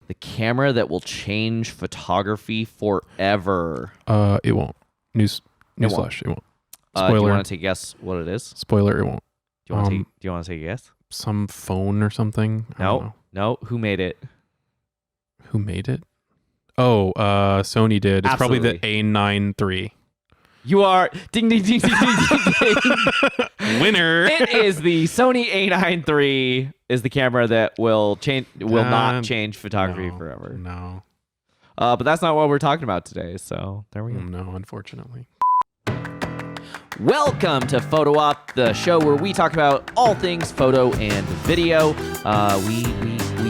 The camera that will change photography forever. It won't. Newsflash, it won't. Spoiler. Do you want to take a guess what it is? Spoiler, it won't. Do you want to take a guess? Some phone or something? No. Who made it? Who made it? Oh, Sony did. It's Absolutely. probably the A9 III. You are ding ding ding ding ding ding ding. Winner. It is the Sony A9 III is the camera that will not change photography forever. No. But that's not what we're talking about today. So there we go. No, unfortunately. Welcome to Photo Op, the show where we talk about all things photo and video. We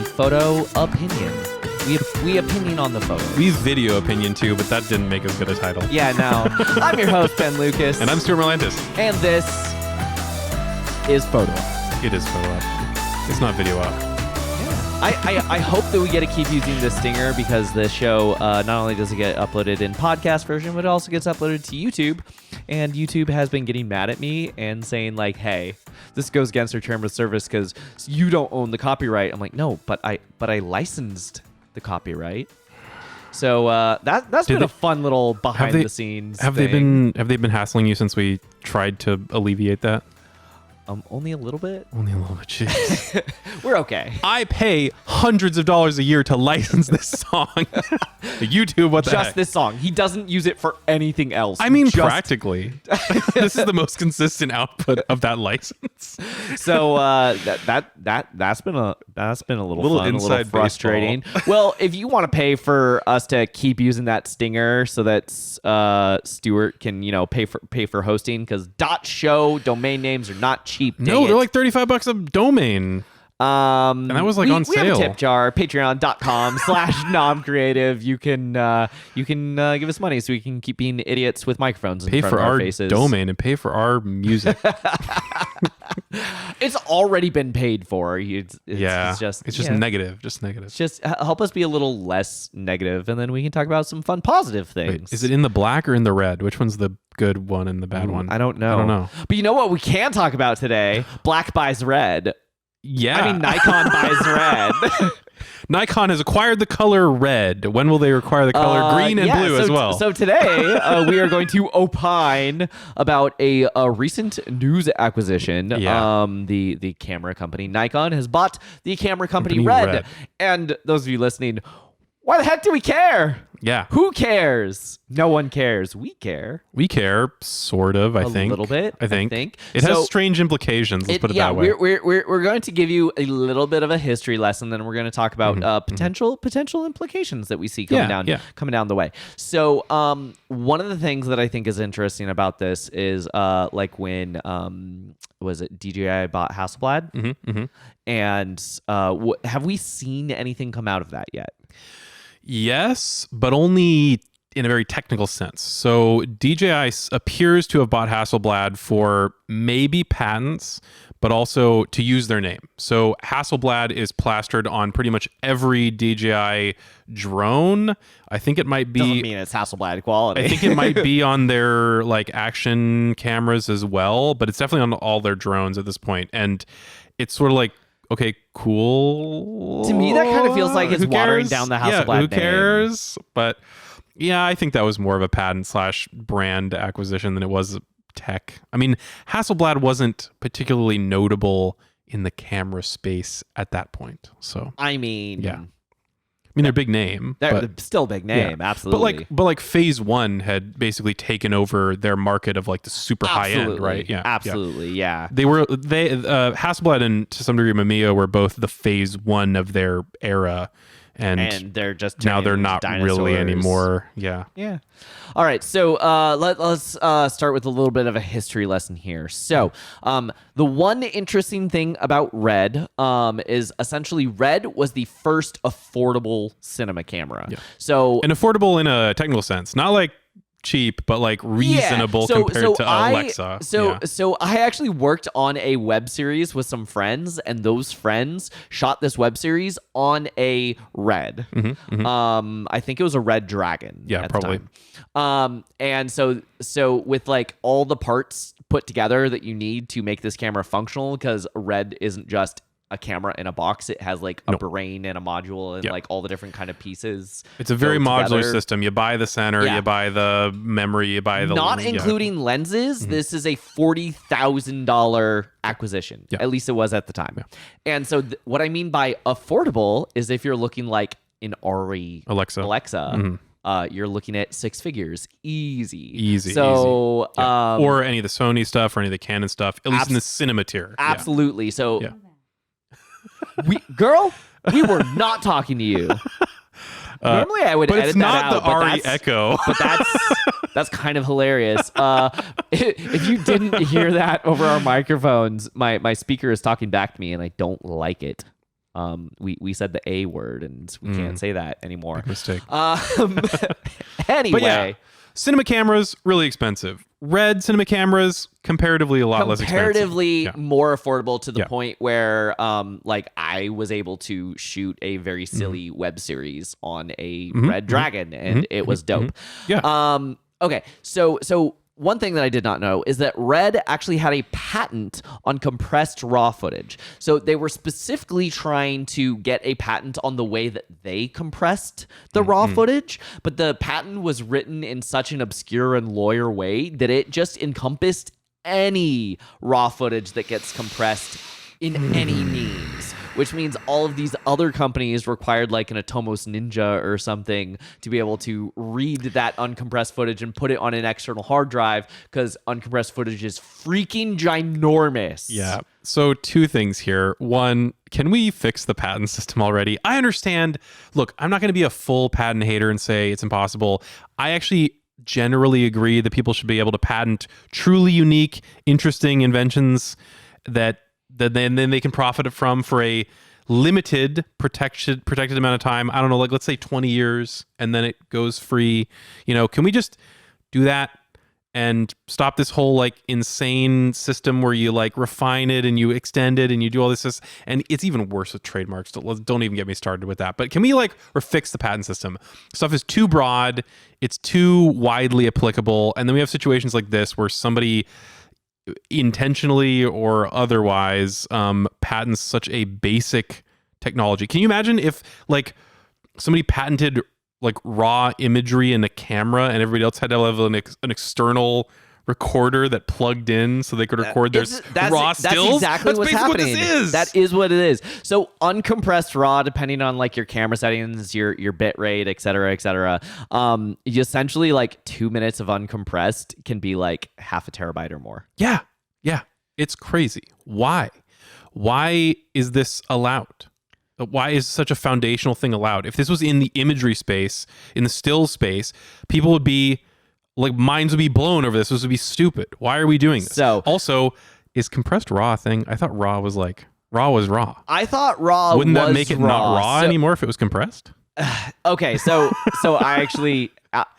photo opinion. We opinion on the photo. We video opinion too, but that didn't make as good a title. Yeah, no. I'm your host, Ben Lucas. And I'm Stuart Melantis. And this is Photo Op. It is Photo Op. It's not Video Op. I hope that we get to keep using this stinger because this show, not only does it get uploaded in podcast version, but it also gets uploaded to YouTube. And YouTube has been getting mad at me and saying like, hey, this goes against our term of service because you don't own the copyright. I'm like, no, but I licensed the copyright. So that's been a fun little behind the scenes thing. Have they been hassling you since we tried to alleviate that? Only a little bit. Only a little bit. Jeez. We're okay. I pay hundreds of dollars a year to license this song. YouTube, what the heck? Just this song. He doesn't use it for anything else. I mean, practically. This is the most consistent output of that license. So that's been a little fun, a little frustrating. Well, if you want to pay for us to keep using that stinger so that Stuart can pay for hosting, because .show domain names are not cheap. No, they're like $35 a domain. And that was on sale. We have a tip jar, patreon.com/nomcreative. You can give us money so we can keep being idiots with microphones in front of our faces. Pay for our domain and pay for our music. It's already been paid for. It's just negative. Just negative. Just help us be a little less negative, and then we can talk about some fun, positive things. Wait, is it in the black or in the red? Which one's the good one and the bad one? I don't know. But you know what we can talk about today? Black buys red. Yeah. I mean, Nikon buys red. Nikon has acquired the color red. When will they acquire the color green and blue as well? So today we are going to opine about a recent news acquisition. Yeah. The camera company Nikon has bought the camera company Red. And those of you listening, why the heck do we care? Yeah. Who cares? No one cares. We care. We care, sort of, I think. A little bit, I think. It has strange implications, let's put it that way. We're going to give you a little bit of a history lesson, then we're going to talk about potential implications that we see coming down the way. So one of the things that I think is interesting about this is when was it DJI bought Hasselblad? And have we seen anything come out of that yet? Yes, but only in a very technical sense. So DJI appears to have bought Hasselblad for maybe patents, but also to use their name. So Hasselblad is plastered on pretty much every DJI drone. I think it might be... Doesn't mean it's Hasselblad quality. I think it might be on their action cameras as well, but it's definitely on all their drones at this point. And it's sort of like, okay, cool. To me, that kind of feels like it's watering down the Hasselblad name. Who cares? But yeah, I think that was more of a patent/brand acquisition than it was tech. I mean, Hasselblad wasn't particularly notable in the camera space at that point. So I mean, yeah. I mean, they're a big name. They're still a big name, absolutely. But Phase 1 had basically taken over their market of the super high end, right? Yeah, absolutely, yeah. Hasselblad and to some degree Mamiya were both the Phase 1 of their era, and they're just now they're not dinosaurs. Really anymore. Yeah. All right, so let's start with a little bit of a history lesson here. So the one interesting thing about Red is essentially Red was the first affordable cinema camera. Yeah. So and affordable in a technical sense, not cheap, but reasonable compared to Alexa. So I actually worked on a web series with some friends, and those friends shot this web series on a Red. I think it was a Red Dragon. Yeah, at probably. The time. And so with all the parts put together that you need to make this camera functional, because Red isn't just a camera in a box. It has like a brain and a module and like all the different kind of pieces. It's a very modular together. system. You buy the center, you buy the memory, you buy the not including lenses. This is a $40,000 acquisition. At least it was at the time. And so what I mean by affordable is if you're looking like an RE Alexa. You're looking at six figures, easy. So, or any of the Sony stuff, or any of the Canon stuff, at least in the cinema tier. Absolutely. So, we were not talking to you. Normally, I would edit that out. But it's not the RE Echo. But that's kind of hilarious. If you didn't hear that over our microphones, my speaker is talking back to me, and I don't like it. We said the A word, and we can't say that anymore. Big mistake. Anyway. But yeah, cinema cameras, really expensive. Red cinema cameras, comparatively a lot less expensive. Comparatively more affordable to the point where like I was able to shoot a very silly web series on a Red Dragon, and it was dope. Okay, so one thing that I did not know is that Red actually had a patent on compressed RAW footage. So they were specifically trying to get a patent on the way that they compressed the RAW footage, but the patent was written in such an obscure and lawyer way that it just encompassed any RAW footage that gets compressed in any means, which means all of these other companies required like an Atomos Ninja or something to be able to read that uncompressed footage and put it on an external hard drive, because uncompressed footage is freaking ginormous. Yeah. So two things here. One, can we fix the patent system already? I understand. Look, I'm not going to be a full patent hater and say it's impossible. I actually generally agree that people should be able to patent truly unique, interesting inventions that then they can profit from for a limited protected amount of time. I don't know, like let's say 20 years, and then it goes free. Can we just do that and stop this whole like insane system where you like refine it and you extend it and you do all this, and it's even worse with trademarks. Don't even get me started with that. But can we fix the patent system? Stuff is too broad, it's too widely applicable, and then we have situations like this where somebody intentionally or otherwise patents such a basic technology. Can you imagine if like somebody patented like raw imagery in a camera and everybody else had to have an external recorder that plugged in so they could record their raw stills? That's exactly what's happening. What this is. That is what it is. So uncompressed raw, depending on like your camera settings, your bit rate, et cetera, you essentially like 2 minutes of uncompressed can be like half a terabyte or more. Yeah. It's crazy. Why is this allowed? Why is such a foundational thing allowed? If this was in the imagery space, in the still space, people would be like, minds would be blown over this. This would be stupid. Why are we doing this? So also, is compressed raw a thing? I thought raw was raw. I thought raw wouldn't that make it not raw anymore if it was compressed? Okay, so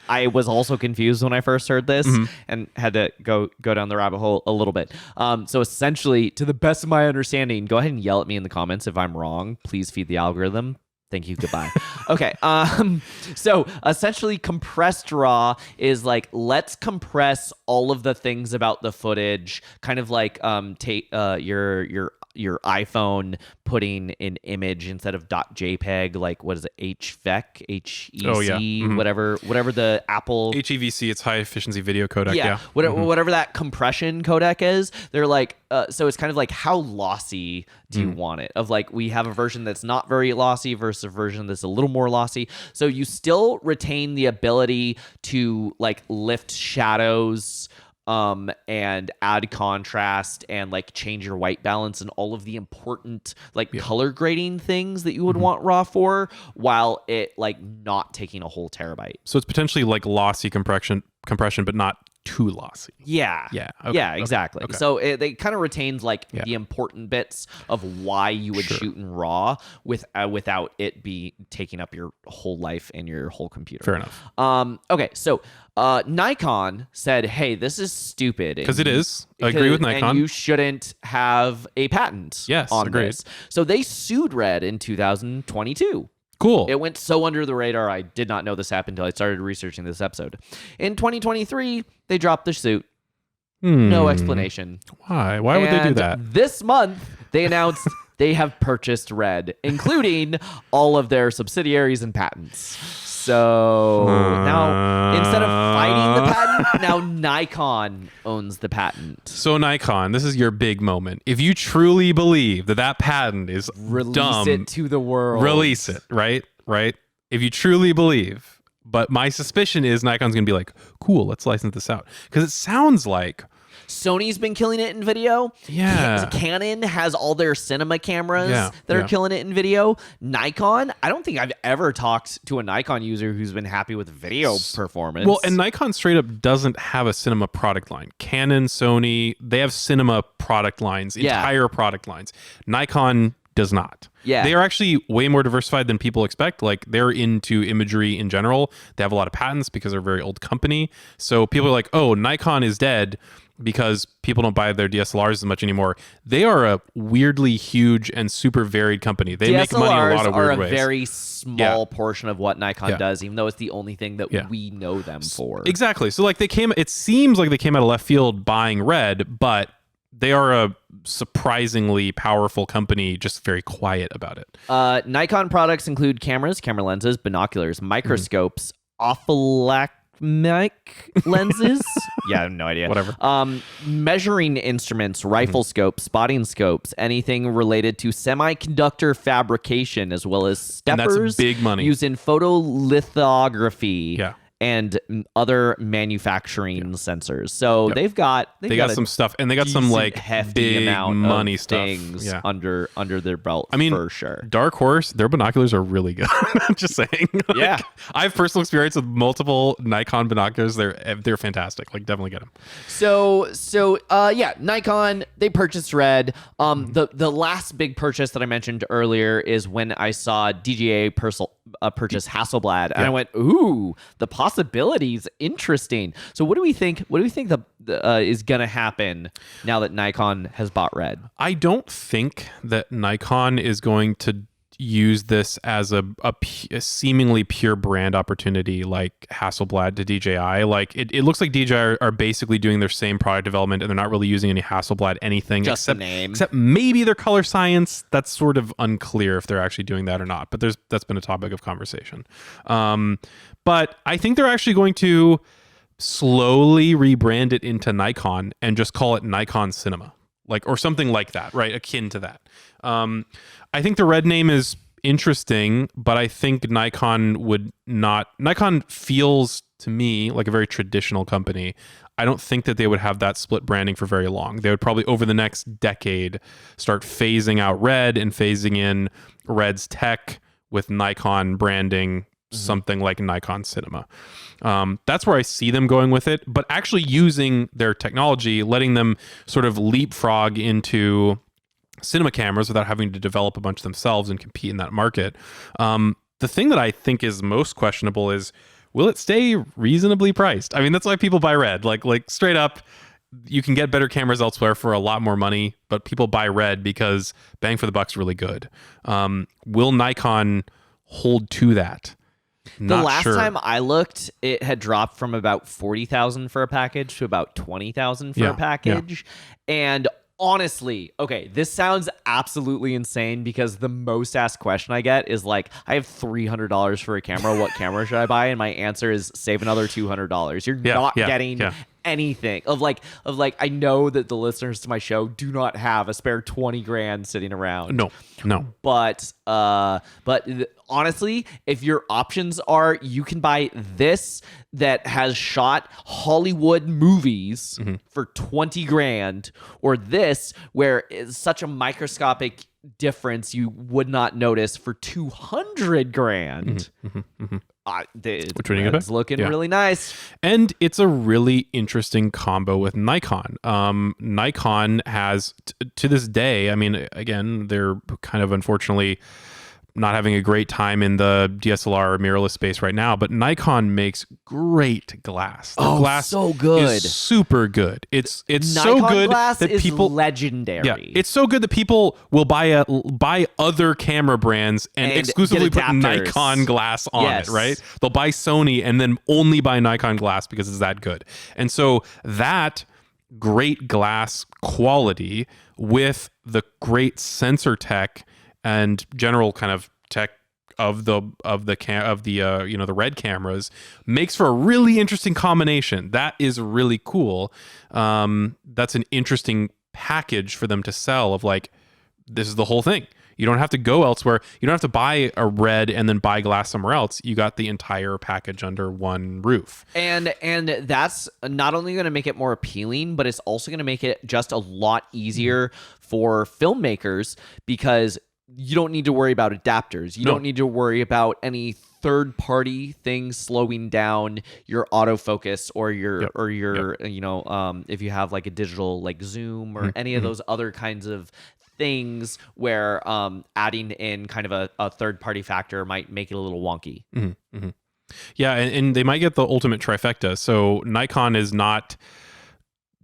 I was also confused when I first heard this and had to go down the rabbit hole a little bit. So essentially, to the best of my understanding, go ahead and yell at me in the comments if I'm wrong. Please feed the algorithm. Thank you. Goodbye. Okay. So essentially, compressed raw is like, let's compress all of the things about the footage, kind of like take your iPhone putting an image instead of .jpeg, like what is it, HVEC, HEC, whatever the Apple HEVC, it's high efficiency video codec. Whatever that compression codec is. They're like, so it's kind of like, how lossy do you want it? Of like, we have a version that's not very lossy versus a version that's a little more lossy. So you still retain the ability to like lift shadows, and add contrast and like change your white balance and all of the important like color grading things that you would want raw for, while it like not taking a whole terabyte. So it's potentially like lossy compression, but not too lossy. Yeah, exactly. Okay. So they kind of retains like the important bits of why you would shoot in raw without it be taking up your whole life and your whole computer. Fair enough. Okay, so Nikon said, hey, this is stupid. Because it is. I agree with Nikon. And you shouldn't have a patent on this. So they sued Red in 2022. Cool. It went so under the radar. I did not know this happened until I started researching this episode. In 2023, they dropped the suit. No explanation. Why? Why would they do that? This month, they announced they have purchased Red, including all of their subsidiaries and patents. So now, instead of fighting the patent, now Nikon owns the patent. So Nikon, this is your big moment. If you truly believe that that patent is Release it to the world. Release it, right? Right? If you truly believe. But my suspicion is Nikon's going to be like, cool, let's license this out. Because it sounds like Sony's been killing it in video. Yeah. Canon has all their cinema cameras that are yeah. killing it in video. Nikon, I don't think I've ever talked to a Nikon user who's been happy with video performance. Well, and Nikon straight up doesn't have a cinema product line. Canon, Sony, they have cinema product lines, entire product lines. Nikon does not. Yeah. They are actually way more diversified than people expect. Like, they're into imagery in general. They have a lot of patents because they're a very old company. So people are like, oh, Nikon is dead because people don't buy their DSLRs as much anymore. They are a weirdly huge and super varied company. They make money in a lot of weird ways. DSLRs are a very small portion of what Nikon does, even though it's the only thing that we know them for. Exactly. So like it seems like they came out of left field buying Red, but they are a surprisingly powerful company, just very quiet about it. Nikon products include cameras, camera lenses, binoculars, microscopes, ophthalmic lenses. Yeah, I have no idea. Whatever. Measuring instruments, rifle scopes, spotting scopes, anything related to semiconductor fabrication, as well as steppers. And that's big money. Used in photolithography. Yeah. And other manufacturing sensors. So they got some stuff, and they got some like hefty big amount money of stuff things under their belt. I mean, for sure. Dark Horse, their binoculars are really good. I'm just saying. Yeah. I have personal experience with multiple Nikon binoculars. They're fantastic. Like, definitely get them. So Nikon, they purchased Red. The last big purchase that I mentioned earlier is when I saw DJI purchase Hasselblad, and I went, ooh, the possibilities, interesting. So what do we think? What do we think is gonna happen now that Nikon has bought Red? I don't think that Nikon is going to use this as a seemingly pure brand opportunity like Hasselblad to DJI. Like, it looks like DJI are basically doing their same product development, and they're not really using any Hasselblad anything Just except the name. Except maybe their color science. That's sort of unclear if they're actually doing that or not. But that's been a topic of conversation. But I think they're actually going to slowly rebrand it into Nikon and just call it Nikon Cinema, or something like that, right? Akin to that. I think the Red name is interesting, but I think Nikon would not. Nikon feels to me like a very traditional company. I don't think that they would have that split branding for very long. They would probably, over the next decade, start phasing out Red and phasing in Red's tech with Nikon branding, something like Nikon Cinema. That's where I see them going with it, but actually using their technology, letting them sort of leapfrog into cinema cameras without having to develop a bunch themselves and compete in that market. The thing that I think is most questionable is, will it stay reasonably priced? I mean, that's why people buy Red. Like straight up, you can get better cameras elsewhere for a lot more money, but people buy Red because bang for the buck's really good. Will Nikon hold to that? The last time I looked, it had dropped from about 40,000 for a package to about 20,000 for a package. And honestly, okay, this sounds absolutely insane because the most asked question I get is like, I have $300 for a camera. What camera should I buy? And my answer is save another $200. You're not getting anything of like I know that the listeners to my show do not have a spare 20 grand sitting around. No. But honestly, if your options are you can buy this that has shot Hollywood movies for 20 grand, or this where it's such a microscopic difference you would not notice for 200 grand. Which one you gonna It's looking really nice. And it's a really interesting combo with Nikon. Nikon has, to this day, I mean, again, they're kind of unfortunately not having a great time in the DSLR or mirrorless space right now, but Nikon makes great glass. The glass so good. is super good. It's Nikon so good glass that is people legendary. Yeah, it's so good that people will buy other camera brands and exclusively put Nikon glass on it, right? They'll buy Sony and then only buy Nikon glass because it's that good. And so that great glass quality with the great sensor tech and general kind of tech of the the Red cameras makes for a really interesting combination. That is really cool. That's an interesting package for them to sell of like, this is the whole thing. You don't have to go elsewhere. You don't have to buy a Red and then buy glass somewhere else. You got the entire package under one roof. And that's not only going to make it more appealing, but it's also going to make it just a lot easier for filmmakers, because you don't need to worry about adapters. You don't need to worry about any third-party things slowing down your autofocus or your if you have like a digital like zoom or any of those other kinds of things where adding in kind of a third-party factor might make it a little wonky. Yeah, and they might get the ultimate trifecta. So Nikon is not,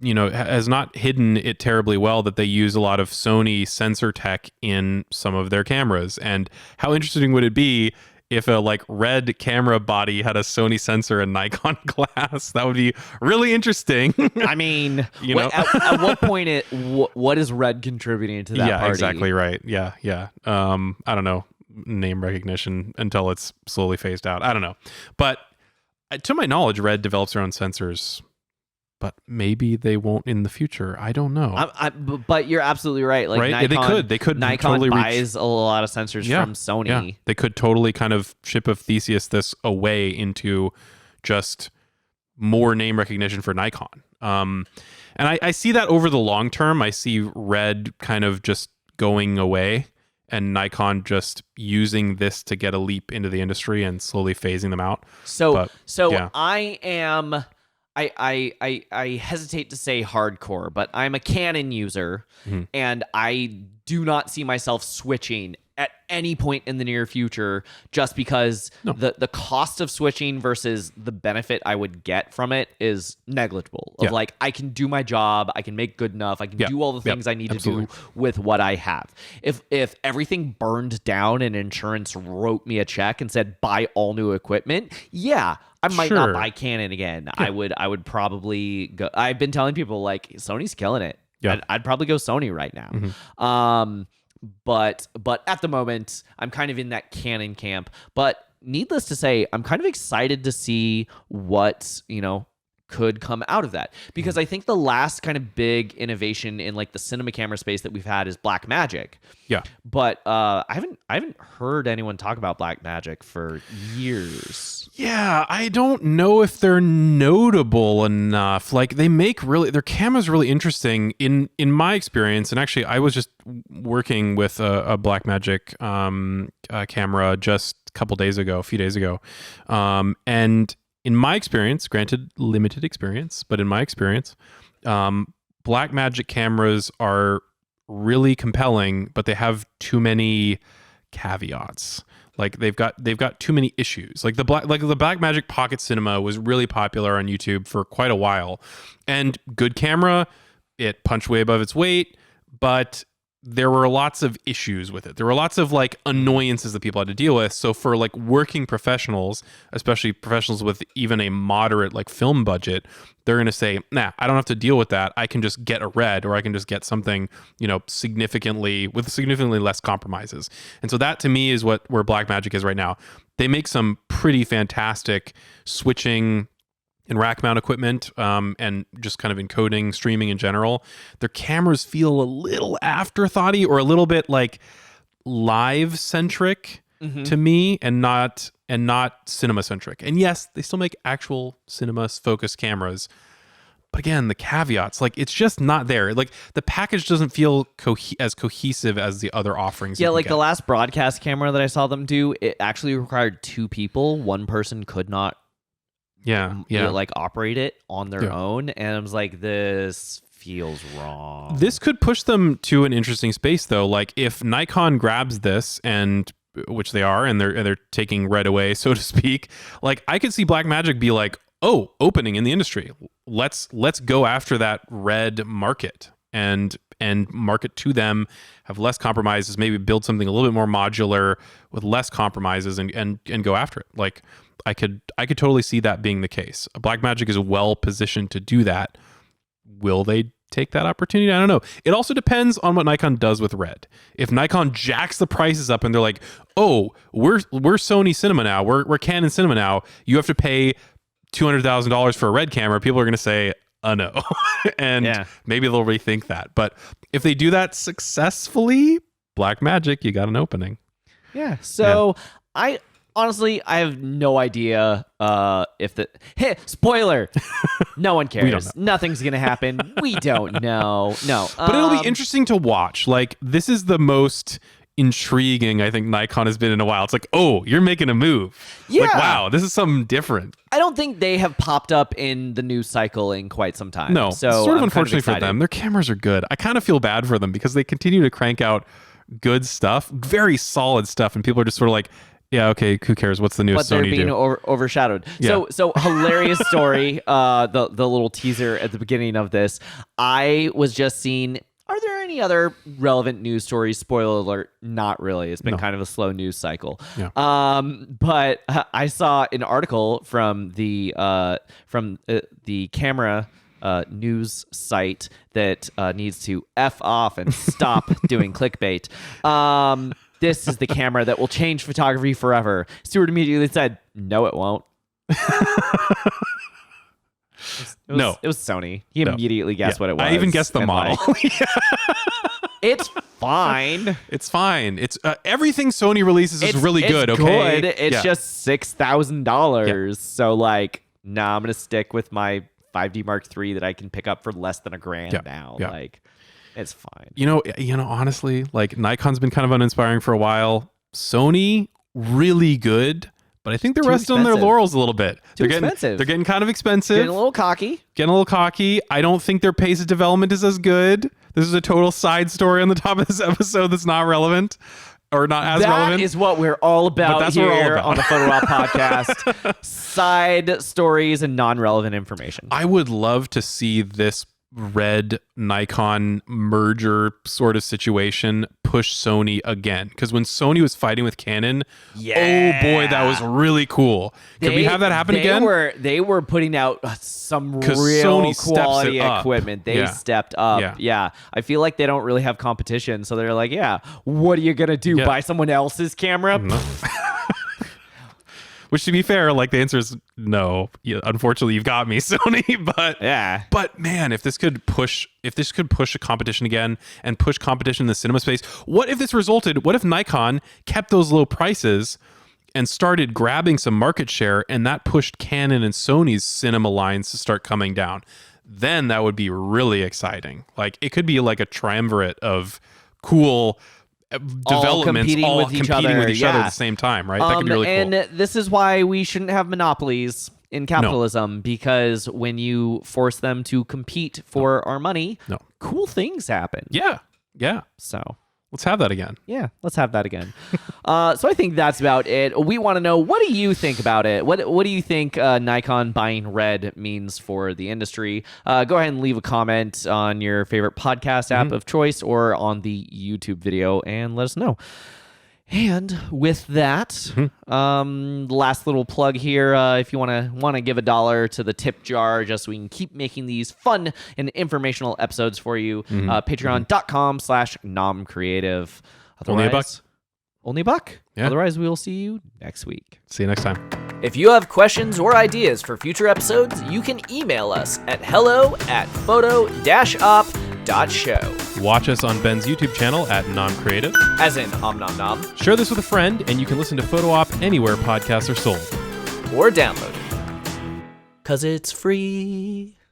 has not hidden it terribly well that they use a lot of Sony sensor tech in some of their cameras. And how interesting would it be if a like Red camera body had a Sony sensor and Nikon glass? That would be really interesting. I mean, at what point what is Red contributing to that party? Yeah, exactly right. Yeah. I don't know, name recognition until it's slowly phased out. I don't know. But to my knowledge, Red develops their own sensors, but maybe they won't in the future. I don't know. But you're absolutely right. Like, right? Nikon, they could Nikon totally buys a lot of sensors from Sony. Yeah. They could totally kind of ship of Theseus this away into just more name recognition for Nikon. And I see that over the long term. I see Red kind of just going away and Nikon just using this to get a leap into the industry and slowly phasing them out. I hesitate to say hardcore, but I'm a Canon user, and I do not see myself switching at any point in the near future, just because the cost of switching versus the benefit I would get from it is negligible. Like, I can do my job, I can make good enough, I can do all the things I need to do with what I have. If everything burned down and insurance wrote me a check and said buy all new equipment, I might not buy Canon again. I would probably go. I've been telling people like Sony's killing it. I'd probably go Sony right now. But at the moment, I'm kind of in that Canon camp. But needless to say, I'm kind of excited to see what could come out of that, because I think the last kind of big innovation in like the cinema camera space that we've had is Blackmagic. But I haven't heard anyone talk about Blackmagic for years. I don't know if they're notable enough. Like, they make their camera's really interesting in my experience. And actually, I was just working with a Blackmagic camera just a few days ago, and in my experience, granted limited experience, but in my experience, Blackmagic cameras are really compelling, but they have too many caveats. Like, they've got too many issues. Like the Blackmagic Pocket Cinema was really popular on YouTube for quite a while, and good camera. It punched way above its weight, but there were lots of issues with it. There were lots of like annoyances that people had to deal with. So for like working professionals, especially professionals with even a moderate like film budget, they're going to say, nah, I don't have to deal with that. I can just get a Red, or I can just get something, significantly less compromises. And so that to me is where Blackmagic is right now. They make some pretty fantastic switching and rack mount equipment, and just kind of encoding, streaming in general. Their cameras feel a little afterthoughty, or a little bit like live centric to me, and not cinema centric. And yes, they still make actual cinema focused cameras, but again, the caveats, like, it's just not there. Like, the package doesn't feel as cohesive as the other offerings. Yeah, like the last broadcast camera that I saw them do, it actually required two people. One person could not like operate it on their own, and I was like, this feels wrong. This could push them to an interesting space, though. Like, if Nikon grabs this, and which they are, and they're taking Red away, so to speak, like, I could see Blackmagic be like, oh, opening in the industry, let's go after that Red market and market to them, have less compromises, maybe build something a little bit more modular with less compromises, and go after it. Like, I could totally see that being the case. Blackmagic is well positioned to do that. Will they take that opportunity. I don't know. It also depends on what Nikon does with red. If Nikon jacks the prices up and they're like, oh, we're Sony Cinema now, we're Canon Cinema now, you have to pay $200,000 for a red camera, people are going to say, no. And maybe they'll rethink that. But if they do that successfully, black magic, you got an opening. Yeah. So I honestly have no idea if the spoiler. No one cares. We don't know. Nothing's gonna happen. We don't know. No. But it'll be interesting to watch. Like, this is the most intriguing I think Nikon has been in a while. It's like, oh, you're making a move. Yeah. Like, wow, this is something different. I don't think they have popped up in the news cycle in quite some time. No. So sort of I'm unfortunately kind of for them. Their cameras are good. I kind of feel bad for them because they continue to crank out good stuff, very solid stuff, and people are just sort of like, yeah, okay, who cares? What's the newest but Sony they're being do? overshadowed. Yeah. So hilarious story. The little teaser at the beginning of this. I was just seeing. Are there any other relevant news stories? Spoiler alert, not really. It's been kind of a slow news cycle. Yeah. But I saw an article from the camera news site that needs to F off and stop doing clickbait. This is the camera that will change photography forever. Stewart immediately said, no, it won't. It was Sony. He immediately guessed what it was. I even guessed the model. It's fine. It's fine. It's everything Sony releases is really good. Okay, good. It's just $6,000. So like, nah, I'm gonna stick with my 5D Mark III that I can pick up for less than $1,000 now. Yeah. Like, it's fine. You know, honestly, like Nikon's been kind of uninspiring for a while. Sony, really good. But I think they're resting on their laurels a little bit. They're getting kind of expensive. Getting a little cocky. I don't think their pace of development is as good. This is a total side story on the top of this episode that's not relevant or not as relevant. That is what we're all about here on the Photo Op podcast. Side stories and non-relevant information. I would love to see this red Nikon merger sort of situation push Sony again, because when Sony was fighting with Canon, oh boy, that was really cool. Could we have that happen again? They were putting out some real quality equipment. They stepped up. Yeah. I feel like they don't really have competition, so they're like, what are you gonna do? Buy someone else's camera? No. Which, to be fair, like, the answer is no. Unfortunately, you've got me, Sony. But man, if this could push a competition again and push competition in the cinema space, what if Nikon kept those low prices and started grabbing some market share, and that pushed Canon and Sony's cinema lines to start coming down? Then that would be really exciting. Like, it could be like a triumvirate of cool developments all competing with each other at the same time, right? That could be really cool. And this is why we shouldn't have monopolies in capitalism, because when you force them to compete for our money, cool things happen. Yeah. So let's have that again. Yeah, let's have that again. So I think that's about it. We want to know, what do you think about it? What do you think Nikon buying red means for the industry? Go ahead and leave a comment on your favorite podcast app of choice or on the YouTube video and let us know. And with that, last little plug here. If you want to give $1 to the tip jar, just so we can keep making these fun and informational episodes for you, patreon.com/nomcreative. Only $1. Yeah. Otherwise, we will see you next week. See you next time. If you have questions or ideas for future episodes, you can email us at hello@photo-op.show. Watch us on Ben's YouTube channel at nomcreative. As in Om Nom Nom. Share this with a friend, and you can listen to Photo Op anywhere podcasts are sold. Or download it. 'Cause it's free.